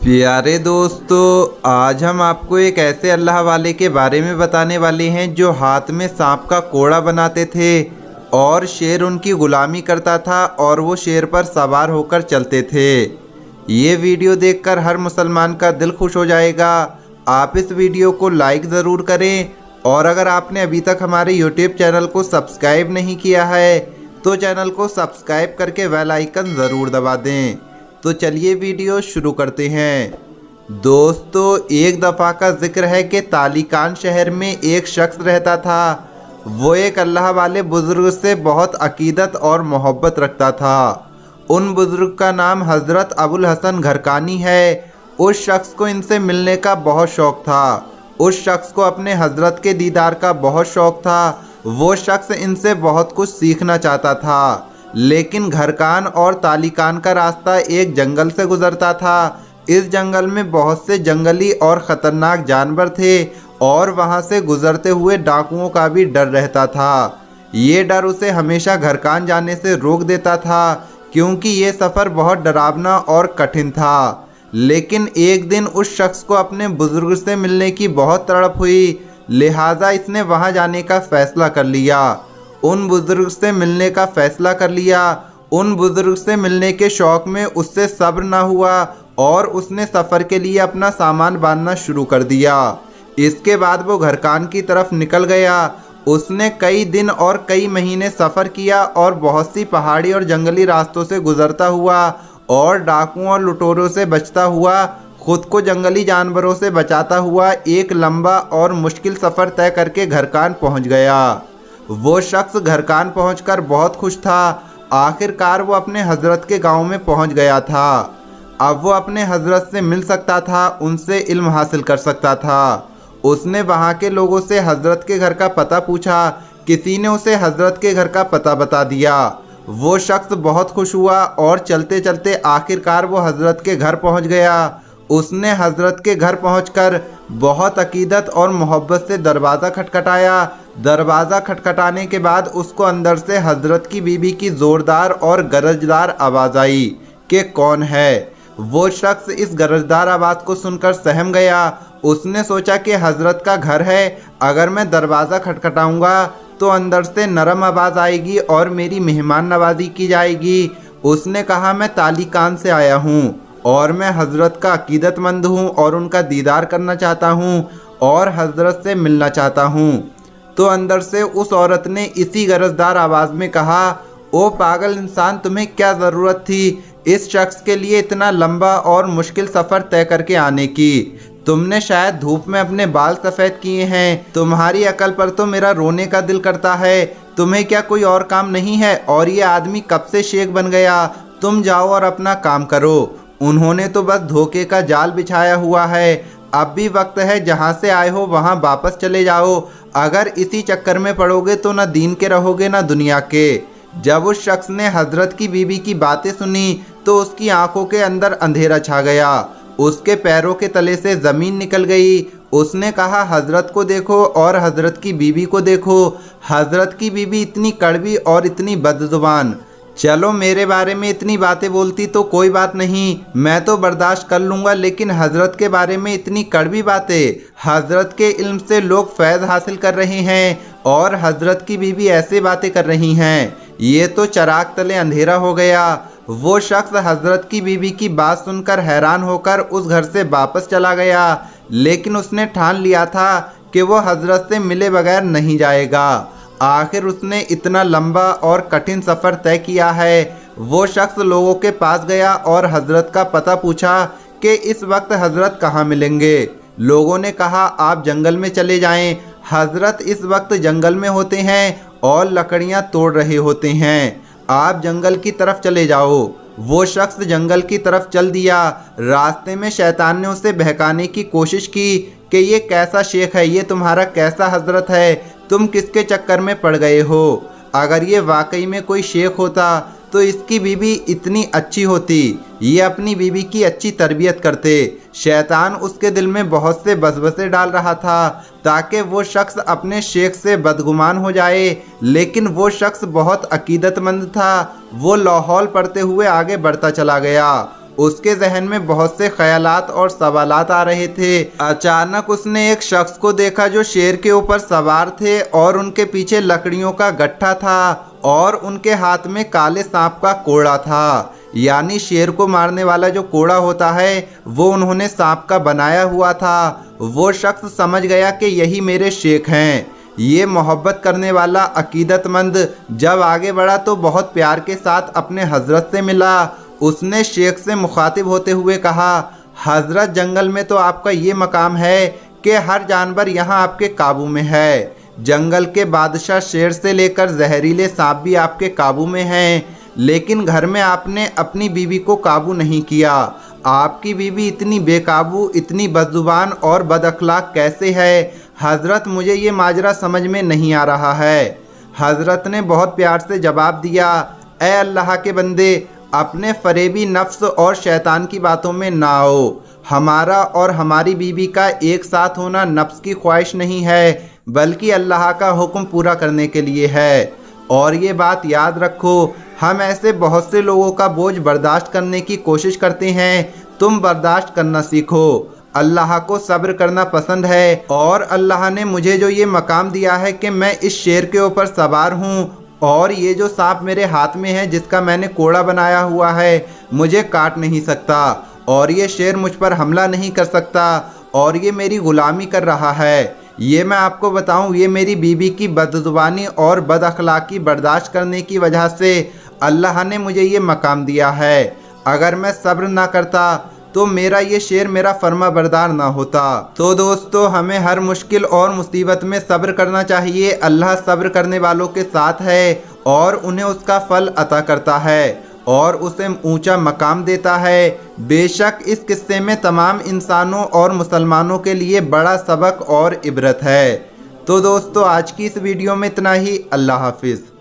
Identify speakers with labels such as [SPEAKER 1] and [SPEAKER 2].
[SPEAKER 1] प्यारे दोस्तों, आज हम आपको एक ऐसे अल्लाह वाले के बारे में बताने वाले हैं जो हाथ में सांप का कोड़ा बनाते थे और शेर उनकी गुलामी करता था और वो शेर पर सवार होकर चलते थे। ये वीडियो देखकर हर मुसलमान का दिल खुश हो जाएगा। आप इस वीडियो को लाइक ज़रूर करें और अगर आपने अभी तक हमारे यूट्यूब चैनल को सब्सक्राइब नहीं किया है तो चैनल को सब्सक्राइब करके बेल आइकन ज़रूर दबा दें। तो चलिए वीडियो शुरू करते हैं। दोस्तों, एक दफ़ा का जिक्र है कि तालिकान शहर में एक शख्स रहता था। वो एक अल्लाह वाले बुज़ुर्ग से बहुत अकीदत और मोहब्बत रखता था। उन बुज़ुर्ग का नाम हज़रत अबुल हसन घरकानी है। उस शख्स को इनसे मिलने का बहुत शौक़ था। उस शख्स को अपने हज़रत के दीदार का बहुत शौक़ था। वो शख्स इनसे बहुत कुछ सीखना चाहता था, लेकिन घरकान और तालिकान का रास्ता एक जंगल से गुजरता था। इस जंगल में बहुत से जंगली और ख़तरनाक जानवर थे और वहां से गुजरते हुए डाकुओं का भी डर रहता था। ये डर उसे हमेशा घरकान जाने से रोक देता था क्योंकि ये सफ़र बहुत डरावना और कठिन था। लेकिन एक दिन उस शख्स को अपने बुज़ुर्ग से मिलने की बहुत तड़प हुई, लिहाजा इसने वहां जाने का फ़ैसला कर लिया। उन बुज़ुर्ग से मिलने का फ़ैसला कर लिया। उन बुज़ुर्ग से मिलने के शौक़ में उससे सब्र ना हुआ और उसने सफ़र के लिए अपना सामान बांधना शुरू कर दिया। इसके बाद वो घरकान की तरफ निकल गया। उसने कई दिन और कई महीने सफ़र किया और बहुत सी पहाड़ी और जंगली रास्तों से गुज़रता हुआ और डाकुओं और लुटेरों से बचता हुआ, खुद को जंगली जानवरों से बचाता हुआ एक लंबा और मुश्किल सफ़र तय करके घरकान पहुँच गया। वो शख्स घरकान पहुंचकर बहुत खुश था। आखिरकार वो अपने हज़रत के गांव में पहुंच गया था। अब वो अपने हज़रत से मिल सकता था, उनसे इल्म हासिल कर सकता था। उसने वहां के लोगों से हज़रत के घर का पता पूछा। किसी ने उसे हज़रत के घर का पता बता दिया। वो शख्स बहुत खुश हुआ और चलते चलते आखिरकार वो हज़रत के घर पहुँच गया। उसने हज़रत के घर पहुंचकर बहुत अकीदत और मोहब्बत से दरवाज़ा खटखटाया। दरवाज़ा खटखटाने के बाद उसको अंदर से हज़रत की बीबी की ज़ोरदार और गरजदार आवाज़ आई कि कौन है। वो शख्स इस गरजदार आवाज़ को सुनकर सहम गया। उसने सोचा कि हज़रत का घर है, अगर मैं दरवाज़ा खटखटाऊंगा तो अंदर से नरम आवाज़ आएगी और मेरी मेहमान नवाजी की जाएगी। उसने कहा, मैं तालिकान से आया हूँ और मैं हज़रत का अकीदतमंद हूँ और उनका दीदार करना चाहता हूँ और हज़रत से मिलना चाहता हूँ। तो अंदर से उस औरत ने इसी गरजदार आवाज़ में कहा, ओ पागल इंसान, तुम्हें क्या ज़रूरत थी इस शख्स के लिए इतना लंबा और मुश्किल सफ़र तय करके आने की? तुमने शायद धूप में अपने बाल सफ़ेद किए हैं। तुम्हारी अकल पर तो मेरा रोने का दिल करता है। तुम्हें क्या कोई और काम नहीं है? और ये आदमी कब से शेख बन गया? तुम जाओ और अपना काम करो। उन्होंने तो बस धोखे का जाल बिछाया हुआ है। अब भी वक्त है, जहाँ से आए हो वहाँ वापस चले जाओ। अगर इसी चक्कर में पड़ोगे तो ना दीन के रहोगे ना दुनिया के। जब उस शख्स ने हज़रत की बीबी की बातें सुनी तो उसकी आंखों के अंदर अंधेरा छा गया। उसके पैरों के तले से ज़मीन निकल गई। उसने कहा, हज़रत को देखो और हज़रत की बीबी को देखो। हज़रत की बीबी इतनी कड़वी और इतनी बदजुबान। चलो, मेरे बारे में इतनी बातें बोलती तो कोई बात नहीं, मैं तो बर्दाश्त कर लूँगा, लेकिन हज़रत के बारे में इतनी कड़वी बातें। हज़रत के इल्म से लोग फैज़ हासिल कर रहे हैं और हज़रत की बीवी ऐसे बातें कर रही हैं। ये तो चिराग तले अंधेरा हो गया। वो शख्स हज़रत की बीवी की बात सुनकर हैरान होकर उस घर से वापस चला गया, लेकिन उसने ठान लिया था कि वो हज़रत से मिले बगैर नहीं जाएगा। आखिर उसने इतना लंबा और कठिन सफ़र तय किया है। वो शख्स लोगों के पास गया और हज़रत का पता पूछा कि इस वक्त हज़रत कहाँ मिलेंगे। लोगों ने कहा, आप जंगल में चले जाएं। हज़रत इस वक्त जंगल में होते हैं और लकड़ियाँ तोड़ रहे होते हैं। आप जंगल की तरफ चले जाओ। वो शख्स जंगल की तरफ चल दिया। रास्ते में शैतान ने उसे बहकाने की कोशिश की कि ये कैसा शेख है, ये तुम्हारा कैसा हज़रत है, तुम किसके चक्कर में पड़ गए हो? अगर ये वाकई में कोई शेख होता तो इसकी बीवी इतनी अच्छी होती, ये अपनी बीवी की अच्छी तरबियत करते। शैतान उसके दिल में बहुत से वसवसे डाल रहा था ताकि वो शख्स अपने शेख से बदगुमान हो जाए, लेकिन वो शख्स बहुत अकीदतमंद था। वो लाहौल पढ़ते हुए आगे बढ़ता चला गया उसके जहन में बहुत से ख्यालात और सवालात आ रहे थे। अचानक उसने एक शख्स को देखा जो शेर के ऊपर सवार थे और उनके पीछे लकड़ियों का गट्ठा था और उनके हाथ में काले सांप का कोड़ा था। यानी शेर को मारने वाला जो कोड़ा होता है वो उन्होंने सांप का बनाया हुआ था। वो शख्स समझ गया कि यही मेरे शेख हैं। ये मोहब्बत करने वाला अकीदतमंद जब आगे बढ़ा तो बहुत प्यार के साथ अपने हजरत से मिला। उसने शेख से मुखातिब होते हुए कहा, हजरत, जंगल में तो आपका ये मकाम है कि हर जानवर यहाँ आपके काबू में है। जंगल के बादशाह शेर से लेकर जहरीले सांप भी आपके काबू में हैं, लेकिन घर में आपने अपनी बीवी को काबू नहीं किया। आपकी बीवी इतनी बेकाबू, इतनी बदजुबान और बदअखलाक कैसे है? हजरत, मुझे ये माजरा समझ में नहीं आ रहा है। हजरत ने बहुत प्यार से जवाब दिया, ए अल्लाह के बंदे, अपने फरेबी नफ्स और शैतान की बातों में ना आओ। हमारा और हमारी बीवी का एक साथ होना नफ्स की ख्वाहिश नहीं है, बल्कि अल्लाह का हुक्म पूरा करने के लिए है। और ये बात याद रखो, हम ऐसे बहुत से लोगों का बोझ बर्दाश्त करने की कोशिश करते हैं, तुम बर्दाश्त करना सीखो। अल्लाह को सब्र करना पसंद है और अल्लाह ने मुझे जो ये मकाम दिया है कि मैं इस शेर के ऊपर सवार हूँ और ये जो सांप मेरे हाथ में है जिसका मैंने कोड़ा बनाया हुआ है, मुझे काट नहीं सकता और ये शेर मुझ पर हमला नहीं कर सकता और ये मेरी ग़ुलामी कर रहा है। ये मैं आपको बताऊं, ये मेरी बीवी की बदजुबानी और बदअखलाकी बर्दाश्त करने की वजह से अल्लाह ने मुझे ये मकाम दिया है। अगर मैं सब्र ना करता तो मेरा ये शेर मेरा फर्मा बरदार ना होता। तो दोस्तों, हमें हर मुश्किल और मुसीबत में सब्र करना चाहिए। अल्लाह सब्र करने वालों के साथ है और उन्हें उसका फल अता करता है और उसे ऊंचा मकाम देता है। बेशक इस किस्से में तमाम इंसानों और मुसलमानों के लिए बड़ा सबक और इबरत है। तो दोस्तों, आज की इस वीडियो में इतना ही। अल्लाह हाफिज़।